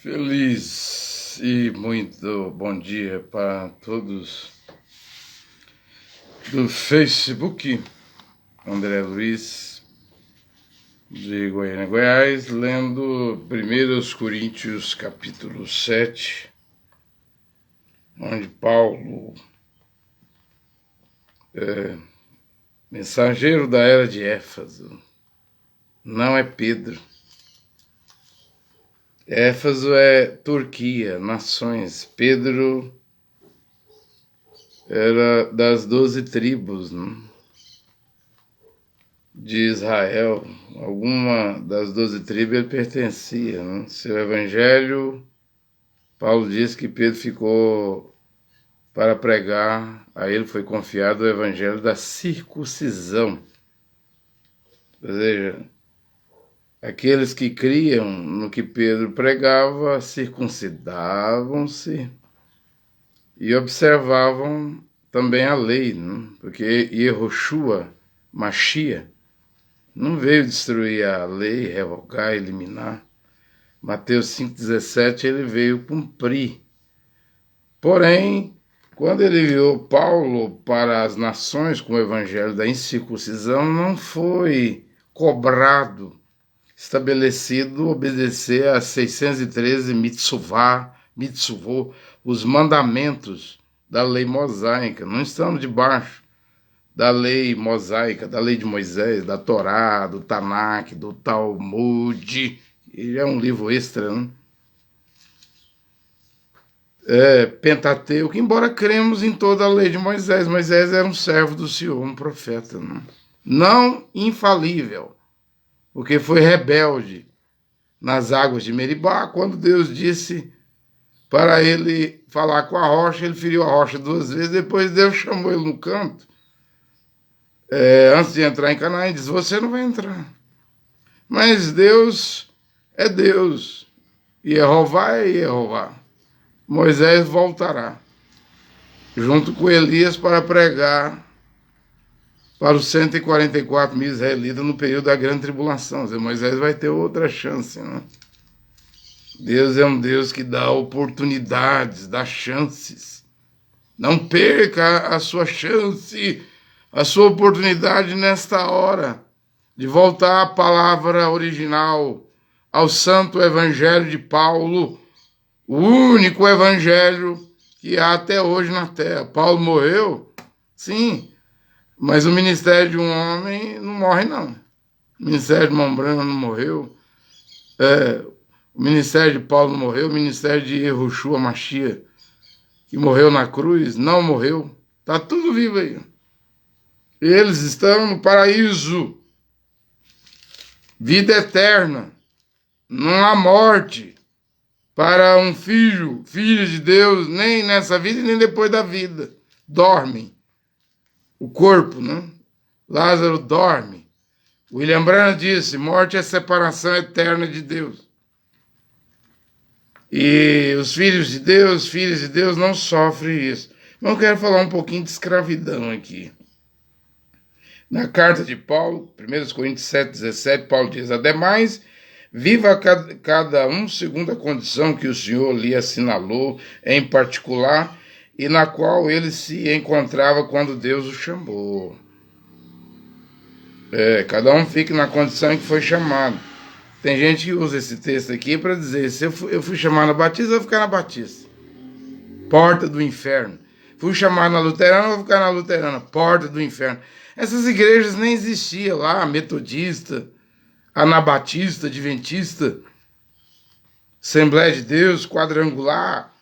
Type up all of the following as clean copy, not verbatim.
Feliz e muito bom dia para todos do Facebook. André Luiz, de Goiânia, Goiás, lendo 1 Coríntios capítulo 7, onde Paulo, mensageiro da era de Éfeso, não é Pedro. Éfeso é Turquia, nações. Pedro era das 12 tribos, né, de Israel. Alguma das 12 tribos ele pertencia, né? Seu evangelho, Paulo diz que Pedro ficou para pregar, a ele foi confiado o evangelho da circuncisão. Ou seja, aqueles que criam no que Pedro pregava circuncidavam-se e observavam também a lei, né? Porque Yehoshua, Mashiach, não veio destruir a lei, revogar, eliminar. Mateus 5,17 ele veio cumprir. Porém, quando ele enviou Paulo para as nações com o evangelho da incircuncisão, não foi cobrado, estabelecido obedecer a 613 mitzvot, os mandamentos da lei mosaica. Não estamos debaixo da lei mosaica, da lei de Moisés, da Torá, do Tanakh, do Talmud. Ele é um livro extra, né? Pentateuco, embora cremos em toda a lei de Moisés. Moisés era um servo do Senhor, um profeta, né? Não infalível, porque foi rebelde nas águas de Meribá, quando Deus disse para ele falar com a rocha, ele feriu a rocha 2 vezes, depois Deus chamou ele no canto, antes de entrar em Canaã, e disse, você não vai entrar. Mas Deus é Deus, Jeová é Jeová. Moisés voltará, junto com Elias, para pregar para os 144 mil israelitas no período da grande tribulação. Moisés vai ter outra chance, né? Deus é um Deus que dá oportunidades, dá chances. Não perca a sua chance, a sua oportunidade nesta hora de voltar à palavra original, ao santo evangelho de Paulo, o único evangelho que há até hoje na terra. Paulo morreu? Sim, mas o ministério de um homem não morre, não. O ministério de mão branca não morreu. O ministério de Paulo não morreu. O ministério de Yehoshua Mashiach, que morreu na cruz, não morreu. Está tudo vivo aí. Eles estão no paraíso. Vida eterna. Não há morte para um filho de Deus, nem nessa vida e nem depois da vida. Dormem. O corpo, né? Lázaro dorme. William Branham disse, morte é separação eterna de Deus. E os filhos de Deus não sofrem isso. Mas eu quero falar um pouquinho de escravidão aqui. Na carta de Paulo, 1 Coríntios 7,17, Paulo diz, ademais, viva cada um segundo a condição que o Senhor lhe assinalou em particular e na qual ele se encontrava quando Deus o chamou. Cada um fica na condição em que foi chamado. Tem gente que usa esse texto aqui para dizer, se eu fui chamado na Batista, eu vou ficar na Batista. Porta do inferno. Fui chamado na Luterana, eu vou ficar na Luterana. Porta do inferno. Essas igrejas nem existiam lá, Metodista, Anabatista, Adventista, Assembleia de Deus, Quadrangular,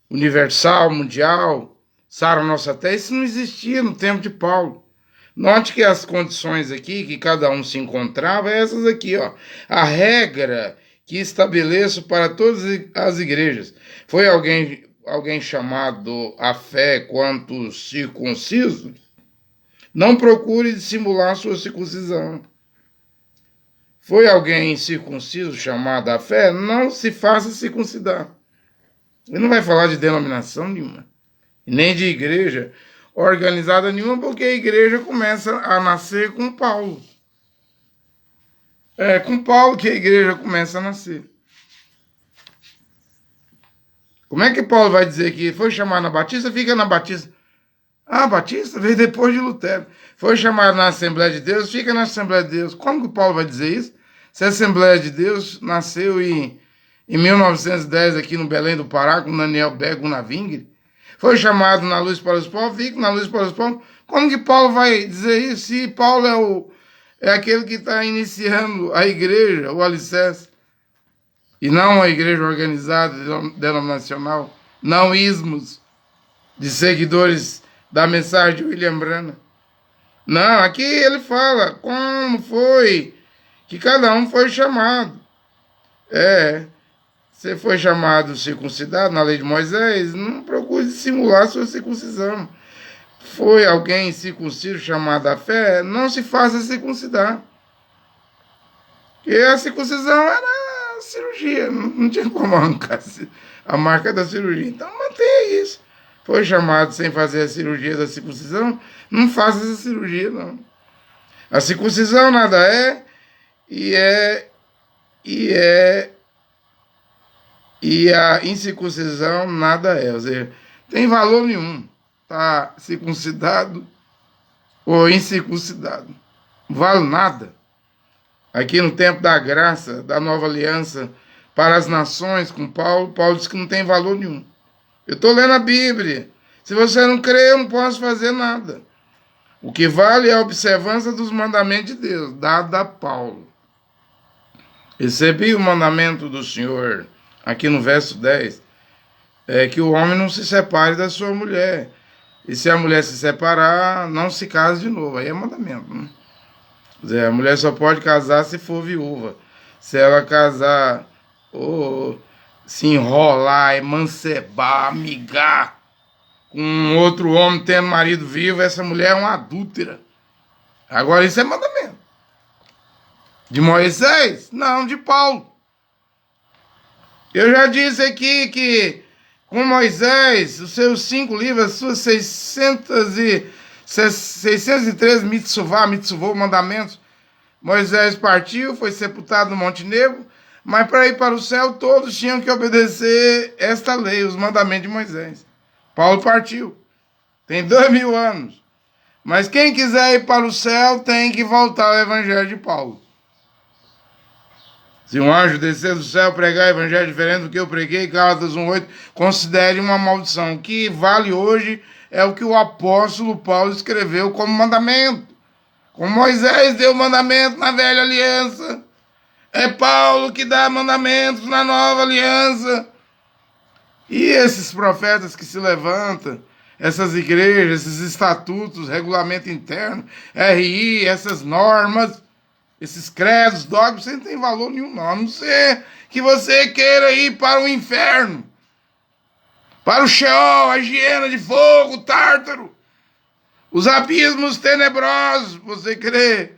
Universal, Mundial, Sara Nossa Terra, isso não existia no tempo de Paulo. Note que as condições aqui, que cada um se encontrava, é essas aqui, ó. A regra que estabeleço para todas as igrejas. Foi alguém chamado à fé quanto circunciso? Não procure dissimular sua circuncisão. Foi alguém circunciso chamado à fé? Não se faça circuncidar. Ele não vai falar de denominação nenhuma, nem de igreja organizada nenhuma, porque a igreja começa a nascer com Paulo. É com Paulo que a igreja começa a nascer. Como é que Paulo vai dizer que foi chamado na Batista? Fica na Batista. Ah, Batista veio depois de Lutero. Foi chamado na Assembleia de Deus? Fica na Assembleia de Deus. Como que Paulo vai dizer isso? Se a Assembleia de Deus nasceu em 1910 aqui no Belém do Pará, com Daniel Bego Navingre, foi chamado na Luz para os Povos, fica na Luz para os Povos. Como que Paulo vai dizer isso? Se Paulo é aquele que está iniciando a igreja, o alicerce, e não a igreja organizada, denominacional, não ismos de seguidores da mensagem de William Branham. Não, aqui ele fala como foi que cada um foi chamado. Você foi chamado circuncidado na lei de Moisés, não procure dissimular sua circuncisão. Foi alguém circunciso chamado à fé, não se faça circuncidar. Porque a circuncisão era cirurgia, não tinha como arrancar a marca da cirurgia. Então mantenha isso. Foi chamado sem fazer a cirurgia da circuncisão, não faça essa cirurgia, não. A circuncisão nada é, e a incircuncisão nada é. Ou seja, tem valor nenhum tá circuncidado ou incircuncidado. Não vale nada. Aqui no tempo da graça, da nova aliança para as nações com Paulo, Paulo diz que não tem valor nenhum. Eu estou lendo a Bíblia. Se você não crê, eu não posso fazer nada. O que vale é a observância dos mandamentos de Deus, dado a Paulo. Recebi o mandamento do Senhor, aqui no verso 10, que o homem não se separe da sua mulher. E se a mulher se separar, não se case de novo. Aí é mandamento, né? Quer dizer, a mulher só pode casar se for viúva. Se ela casar ou se enrolar, emancebar, amigar com outro homem tendo marido vivo, essa mulher é uma adúltera. Agora isso é mandamento. De Moisés? Não, de Paulo. Eu já disse aqui que com Moisés, os seus 5 livros, as suas 613 mitzvot, mandamentos, Moisés partiu, foi sepultado no Monte Nebo, mas para ir para o céu todos tinham que obedecer esta lei, os mandamentos de Moisés. Paulo partiu, tem 2000 anos, mas quem quiser ir para o céu tem que voltar ao evangelho de Paulo. Se um anjo descer do céu pregar evangelho diferente do que eu preguei, Gálatas 1:8, considere uma maldição. O que vale hoje é o que o apóstolo Paulo escreveu como mandamento. Como Moisés deu mandamento na velha aliança, é Paulo que dá mandamentos na nova aliança. E esses profetas que se levantam, essas igrejas, esses estatutos, regulamento interno, RI, essas normas, esses credos, dogmas, você não tem valor nenhum, não. A não ser que você queira ir para o inferno, para o Sheol, a hiena de fogo, o tártaro, os abismos tenebrosos. Você crê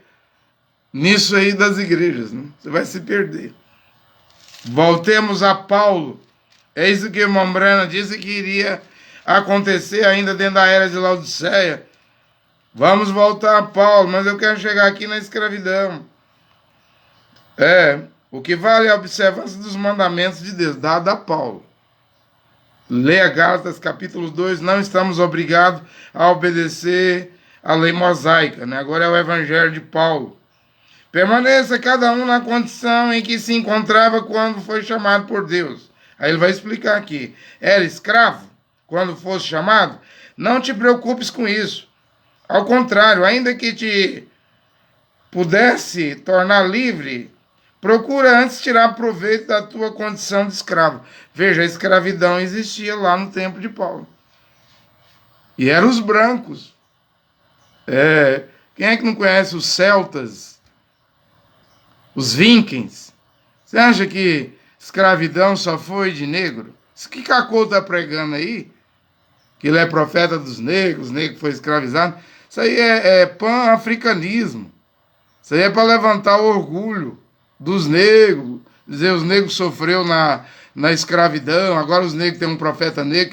nisso aí das igrejas, né? Você vai se perder. Voltemos a Paulo. É isso que o irmão Branham disse que iria acontecer ainda dentro da era de Laodiceia. Vamos voltar a Paulo, mas eu quero chegar aqui na escravidão. O que vale é a observância dos mandamentos de Deus, dado a Paulo. Leia Gálatas capítulo 2, não estamos obrigados a obedecer a lei mosaica, né? Agora é o evangelho de Paulo. Permaneça cada um na condição em que se encontrava quando foi chamado por Deus. Aí ele vai explicar aqui. Era escravo quando fosse chamado? Não te preocupes com isso. Ao contrário, ainda que te pudesse tornar livre, procura antes tirar proveito da tua condição de escravo. Veja, a escravidão existia lá no tempo de Paulo. E eram os brancos. Quem é que não conhece os celtas? Os vikings? Você acha que escravidão só foi de negro? Isso que Cacô está pregando aí, que ele é profeta dos negros, o negro foi escravizado, isso aí é pan-africanismo. Isso aí é para levantar o orgulho dos negros, dizer os negros sofreu na escravidão, agora os negros têm um profeta negro,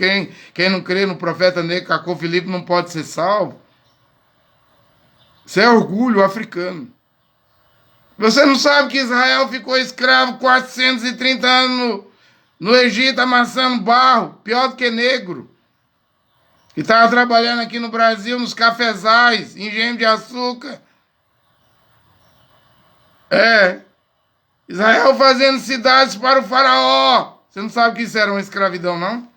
quem não crê no profeta negro, Cacô Filipe, não pode ser salvo. Isso é orgulho africano. Você não sabe que Israel ficou escravo 430 anos no Egito amassando barro, pior do que negro, que estava trabalhando aqui no Brasil, nos cafezais, engenho de açúcar. Israel fazendo cidades para o faraó. Você não sabe que isso era uma escravidão, não?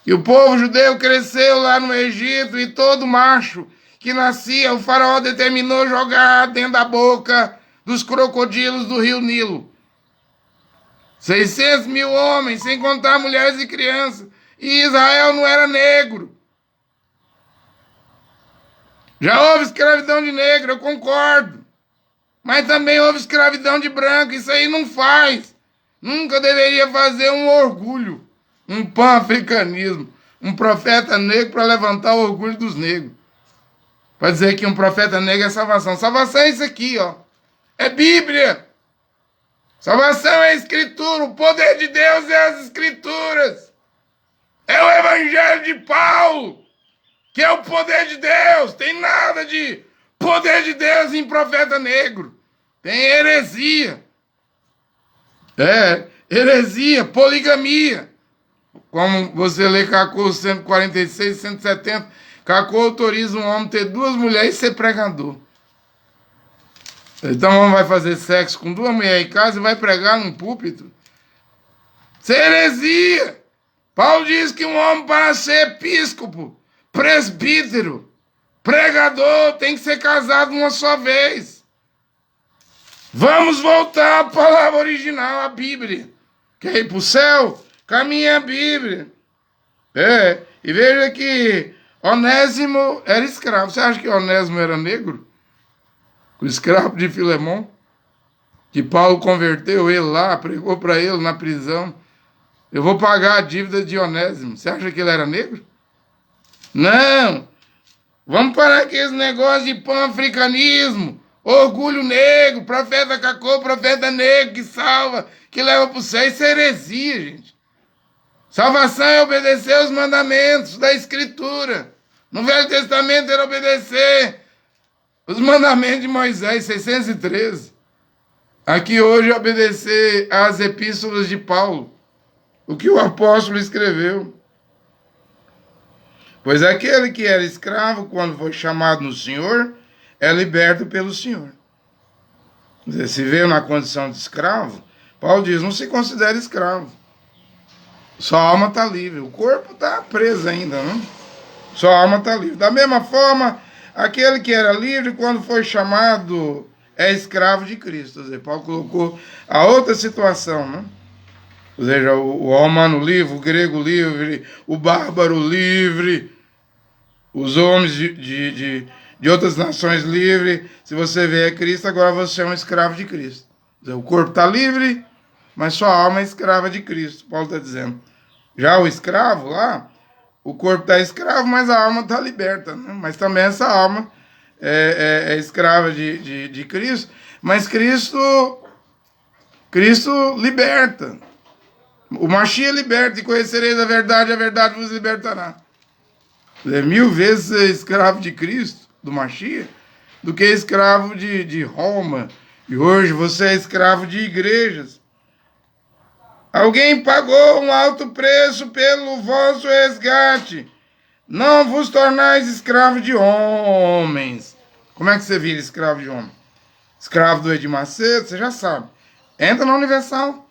E o povo judeu cresceu lá no Egito e todo macho que nascia, o faraó determinou jogar dentro da boca dos crocodilos do rio Nilo. 600 mil homens, sem contar mulheres e crianças. E Israel não era negro. Já houve escravidão de negro, eu concordo. Mas também houve escravidão de branco, isso aí não faz. Nunca deveria fazer um orgulho, um pan-africanismo, um profeta negro para levantar o orgulho dos negros. Para dizer que um profeta negro é salvação. Salvação é isso aqui, ó. É Bíblia. Salvação é a Escritura. O poder de Deus é as Escrituras. É o Evangelho de Paulo, que é o poder de Deus. Tem nada de poder de Deus em profeta negro. Tem heresia. Heresia, poligamia. Como você lê Cacô 146, 170, Cacô autoriza um homem ter 2 mulheres e ser pregador. Então o homem vai fazer sexo com 2 mulheres em casa e vai pregar num púlpito. Isso é heresia. Paulo diz que um homem, para ser episcopo, presbítero, pregador, tem que ser casado uma só vez. Vamos voltar à palavra original, a Bíblia. Quer ir para o céu? Caminha a Bíblia. E veja que Onésimo era escravo. Você acha que Onésimo era negro? O escravo de Filemon, que Paulo converteu ele lá, pregou para ele na prisão. Eu vou pagar a dívida de Onésimo. Você acha que ele era negro? Não. Vamos parar com esse negócio de pan-africanismo, orgulho negro, profeta Cacô, profeta negro que salva, que leva para o céu. Isso é heresia, gente. Salvação é obedecer os mandamentos da Escritura. No Velho Testamento era obedecer os mandamentos de Moisés, 613. Aqui hoje obedecer às epístolas de Paulo, o que o apóstolo escreveu. Pois aquele que era escravo, quando foi chamado no Senhor, é liberto pelo Senhor. Quer dizer, se veio na condição de escravo, Paulo diz, não se considera escravo. Sua alma está livre, o corpo está preso ainda, não? Sua alma está livre. Da mesma forma, aquele que era livre, quando foi chamado, é escravo de Cristo. Quer dizer, Paulo colocou a outra situação, né? Ou seja, o romano livre, o grego livre, o bárbaro livre, os homens de outras nações livres. Se você vê Cristo, agora você é um escravo de Cristo. Quer dizer, o corpo está livre, mas sua alma é escrava de Cristo. Paulo está dizendo. Já o escravo lá, o corpo está escravo, mas a alma está liberta. Né? Mas também essa alma é escrava de Cristo. Mas Cristo liberta. O Mashiach liberta, e conhecereis a verdade vos libertará. É 1000 vezes ser escravo de Cristo, do Mashiach, do que escravo de Roma. E hoje você é escravo de igrejas. Alguém pagou um alto preço pelo vosso resgate. Não vos tornais escravos de homens. Como é que você vira escravo de homem? Escravo do Edir Macedo, você já sabe. Entra na Universal.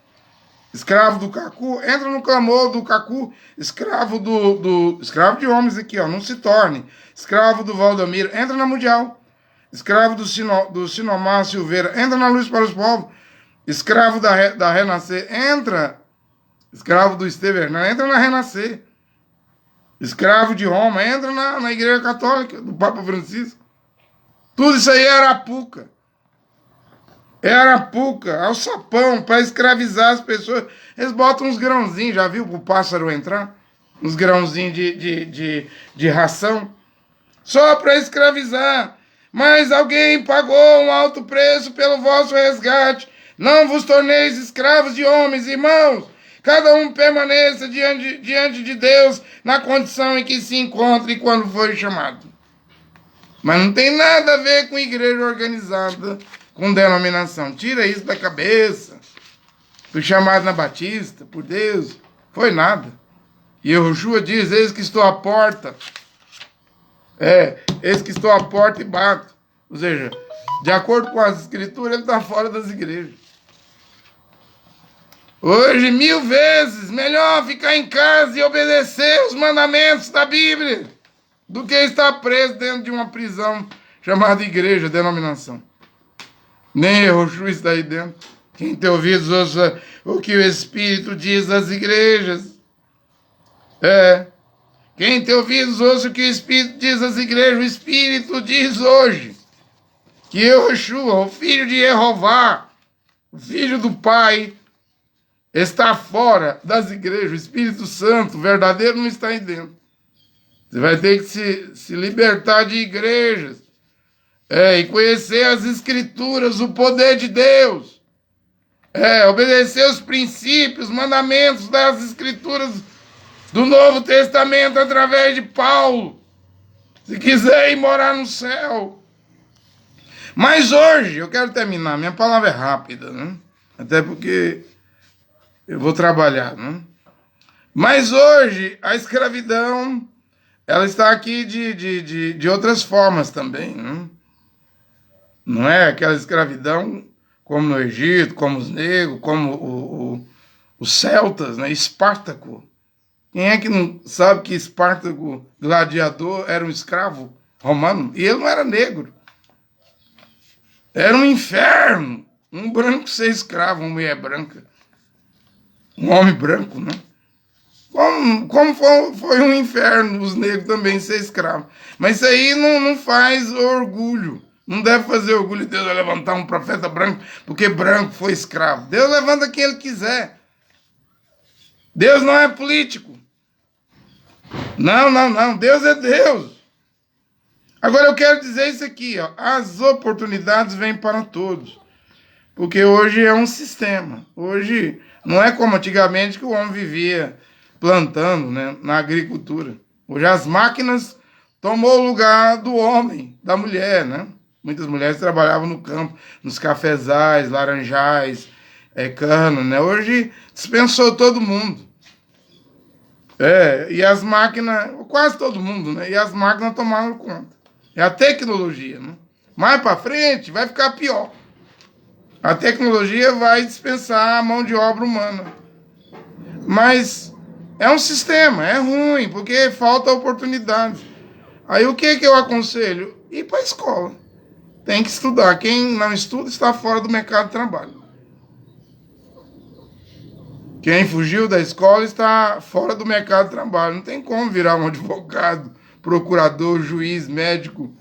Escravo do Cacu, entra no clamor do Cacu. Escravo escravo de homens aqui, ó, não se torne. Escravo do Valdomiro, entra na Mundial. Escravo do Sinomar Silveira, entra na Luz para os Povos. Escravo da Renascer, entra. Escravo do Estevão Hernandes, entra na Renascer. Escravo de Roma, entra na Igreja Católica, do Papa Francisco. Tudo isso aí é arapuca. É arapuca, alçapão, para escravizar as pessoas. Eles botam uns grãozinhos, já viu o pássaro entrar? Uns grãozinhos de ração. Só para escravizar. Mas alguém pagou um alto preço pelo vosso resgate. Não vos torneis escravos de homens, irmãos. Cada um permaneça diante de Deus na condição em que se encontra e quando for chamado. Mas não tem nada a ver com igreja organizada, com denominação. Tira isso da cabeça. Fui chamado na Batista por Deus. Foi nada. E Yoshua diz, eis que estou à porta. Eis que estou à porta e bato. Ou seja, de acordo com as escrituras, ele está fora das igrejas. Hoje, 1000 vezes melhor ficar em casa e obedecer os mandamentos da Bíblia do que estar preso dentro de uma prisão chamada igreja, denominação. Nem Yoshua está aí dentro. Quem tem ouvidos, ouça o que o Espírito diz às igrejas. Quem tem ouvidos, ouça o que o Espírito diz às igrejas. O Espírito diz hoje que Yoshua, o filho de Jeová, o filho do Pai, está fora das igrejas. O Espírito Santo verdadeiro não está aí dentro. Você vai ter que se libertar de igrejas. E conhecer as escrituras, o poder de Deus. Obedecer os princípios, mandamentos das escrituras do Novo Testamento através de Paulo. Se quiser ir morar no céu. Mas hoje, eu quero terminar, minha palavra é rápida, né? Até porque eu vou trabalhar, né? Mas hoje, a escravidão, ela está aqui de outras formas também, né? Não é aquela escravidão como no Egito, como os negros, como os celtas, né? Espartaco. Quem é que não sabe que Espartaco, gladiador, era um escravo romano? E ele não era negro. Era um inferno. Um branco ser escravo, uma mulher branca. Um homem branco, né? Como foi um inferno os negros também ser escravos. Mas isso aí não faz orgulho. Não deve fazer orgulho de Deus vai levantar um profeta branco, porque branco foi escravo. Deus levanta quem ele quiser. Deus não é político. Não. Deus é Deus. Agora eu quero dizer isso aqui, ó. As oportunidades vêm para todos. Porque hoje é um sistema. Hoje não é como antigamente que o homem vivia plantando, né, na agricultura. Hoje as máquinas tomou o lugar do homem, da mulher, né? Muitas mulheres trabalhavam no campo, nos cafezais, laranjais, cana, né? Hoje dispensou todo mundo. E as máquinas, quase todo mundo, né? E as máquinas tomaram conta. É a tecnologia, né? Mais para frente vai ficar pior. A tecnologia vai dispensar a mão de obra humana. Mas é um sistema, é ruim, porque falta oportunidade. Aí o que eu aconselho? Ir para a escola. Tem que estudar. Quem não estuda está fora do mercado de trabalho. Quem fugiu da escola está fora do mercado de trabalho. Não tem como virar um advogado, procurador, juiz, médico,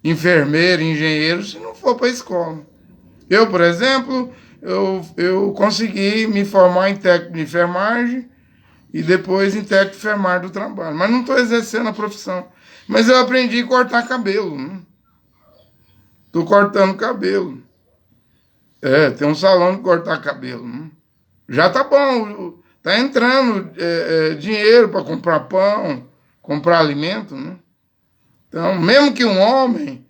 enfermeiro, engenheiro, se não for para a escola. Eu, por exemplo, eu consegui me formar em técnico de enfermagem e depois em técnico de enfermagem do trabalho. Mas não estou exercendo a profissão. Mas eu aprendi a cortar cabelo, né? Estou cortando cabelo. Tem um salão de cortar cabelo, né? Já tá bom, tá entrando dinheiro para comprar pão, comprar alimento, né? Então, mesmo que um homem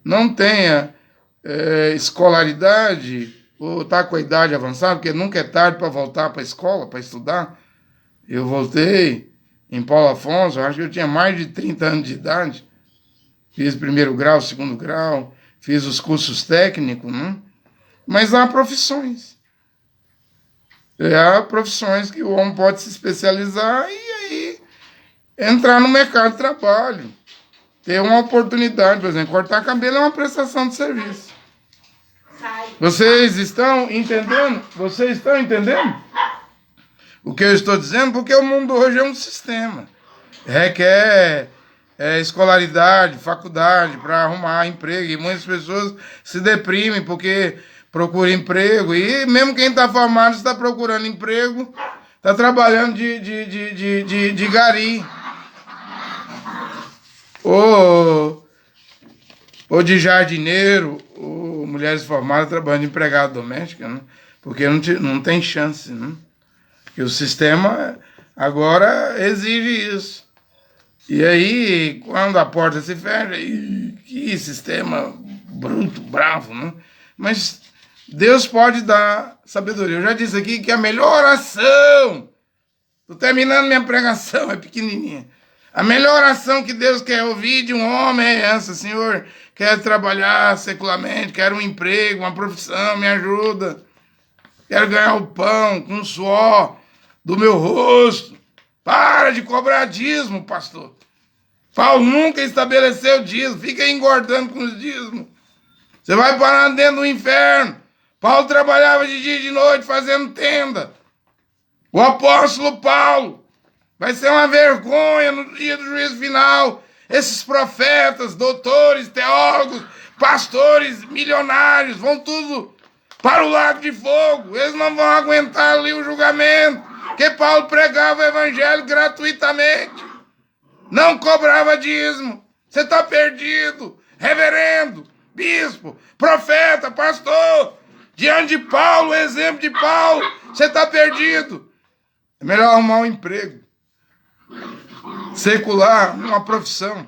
não tenha escolaridade ou tá com a idade avançada, porque nunca é tarde para voltar para a escola, para estudar. Eu voltei em Paulo Afonso, acho que eu tinha mais de 30 anos de idade. Fiz primeiro grau, segundo grau, fiz os cursos técnicos, né? Mas há profissões. Há profissões que o homem pode se especializar e aí entrar no mercado de trabalho. Ter uma oportunidade, por exemplo, cortar cabelo é uma prestação de serviço. Vocês estão entendendo? Vocês estão entendendo o que eu estou dizendo? Porque o mundo hoje é um sistema. Requer escolaridade, faculdade para arrumar emprego. E muitas pessoas se deprimem porque procuram emprego. E mesmo quem está formado está procurando emprego, está trabalhando de gari. Ou de jardineiro, ou mulheres formadas trabalhando de empregada doméstica, né? Porque não tem chance, né? Porque o sistema agora exige isso. E aí, quando a porta se fecha, que sistema bruto, bravo, né? Mas Deus pode dar sabedoria. Eu já disse aqui que a melhor oração, estou terminando minha pregação, é pequenininha. A melhor oração que Deus quer ouvir de um homem é essa: Senhor, quero trabalhar secularmente, quero um emprego, uma profissão, me ajuda. Quero ganhar o pão com o suor do meu rosto. Para de cobrar dízimo, pastor. Paulo nunca estabeleceu dízimo, fica engordando com os dízimos. Você vai parar dentro do inferno. Paulo trabalhava de dia e de noite fazendo tenda. O apóstolo Paulo vai ser uma vergonha no dia do juízo final. Esses profetas, doutores, teólogos, pastores, milionários, vão tudo para o lago de fogo. Eles não vão aguentar ali o julgamento, porque Paulo pregava o evangelho gratuitamente. Não cobrava dízimo. Você está perdido. Reverendo, bispo, profeta, pastor. Diante de Paulo, exemplo de Paulo, você está perdido. É melhor arrumar um emprego secular, uma profissão,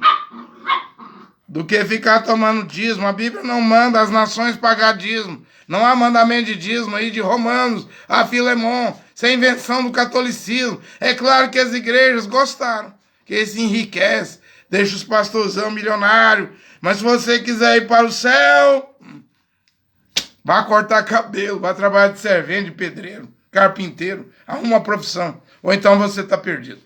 do que ficar tomando dízimo. A Bíblia não manda as nações pagar dízimo. Não há mandamento de dízimo aí de Romanos a Filemon. Isso é invenção do catolicismo. É claro que as igrejas gostaram, que ele se enriquece, deixa os pastorzão milionários. Mas se você quiser ir para o céu, vá cortar cabelo, vá trabalhar de servente, de pedreiro, carpinteiro, arruma uma profissão. Ou então você está perdido.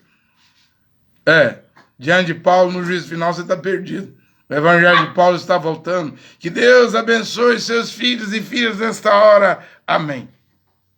Diante de Paulo, no juízo final, você está perdido. O evangelho de Paulo está voltando. Que Deus abençoe seus filhos e filhas nesta hora. Amém.